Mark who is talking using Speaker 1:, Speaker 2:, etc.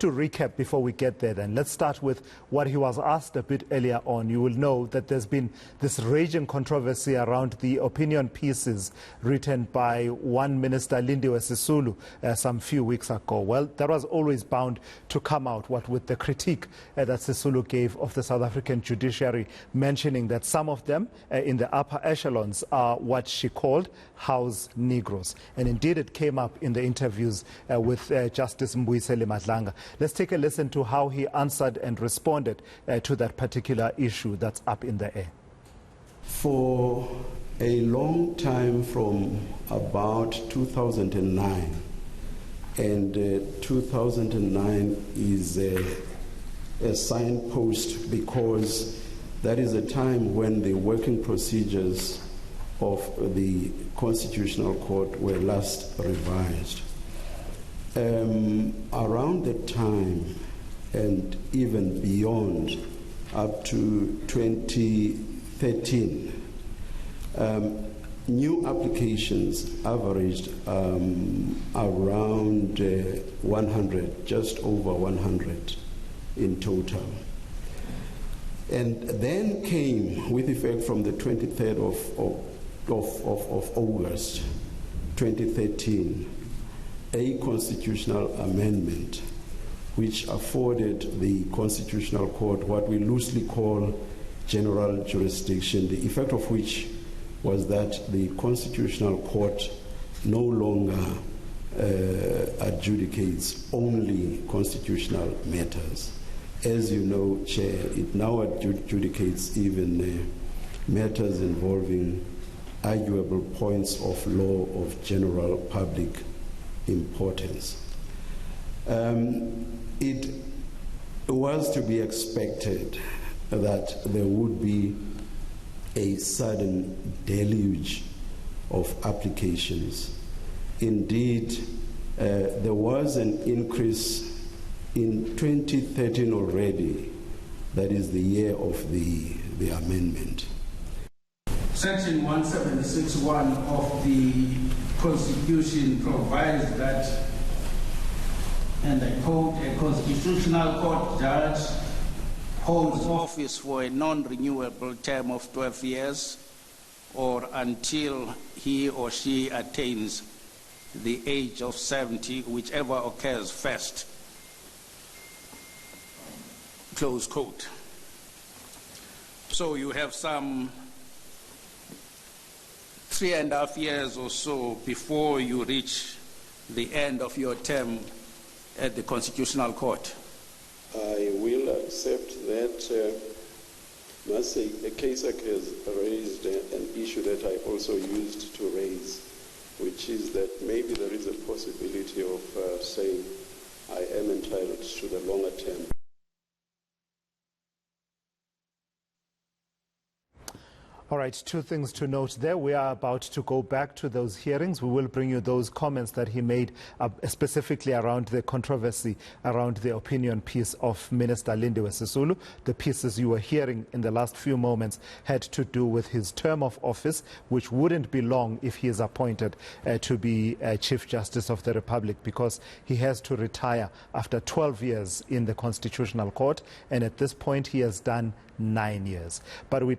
Speaker 1: To recap before we get there then, let's start with what he was asked a bit earlier on. You will know that there's been this raging controversy around the opinion pieces written by one minister, Lindiwe Sisulu, some few weeks ago. Well, that was always bound to come out, what with the critique that Sisulu gave of the South African judiciary, mentioning that some of them in the upper echelons are what she called house Negroes. And indeed it came up in the interviews with Justice Mbuyiseli Madlanga. Let's take a listen to how he answered and responded to that particular issue that's up in the air.
Speaker 2: For a long time, from about 2009, and 2009 is a signpost because that is a time when the working procedures of the Constitutional Court were last revised. Around that time and even beyond, up to 2013, new applications averaged around 100, just over 100 in total. And then came, with effect from the 23rd of August 2013, a constitutional amendment which afforded the Constitutional Court what we loosely call general jurisdiction, the effect of which was that the Constitutional Court no longer adjudicates only constitutional matters. As you know, Chair, it now adjudicates even matters involving arguable points of law of general public importance. It was to be expected that there would be a sudden deluge of applications. Indeed, there was an increase in 2013 already, that is the year of the amendment.
Speaker 3: Section 176(1) of the Constitution provides that, and I quote, a constitutional court judge holds office for a non-renewable term of 12 years or until he or she attains the age of 70, whichever occurs first. Close quote. So you have some 3.5 years or so before you reach the end of your term at the Constitutional Court.
Speaker 4: I will accept that once a case has raised an issue that I also used to raise, which is that maybe there is a possibility of saying I am entitled to the longer term.
Speaker 1: All right, two things to note there. We are about to go back to those hearings. We will bring you those comments that he made specifically around the controversy around the opinion piece of Minister Lindiwe Sisulu. The pieces you were hearing in the last few moments had to do with his term of office, which wouldn't be long if he is appointed to be Chief Justice of the Republic, because he has to retire after 12 years in the Constitutional Court, and at this point he has done 9 years. But we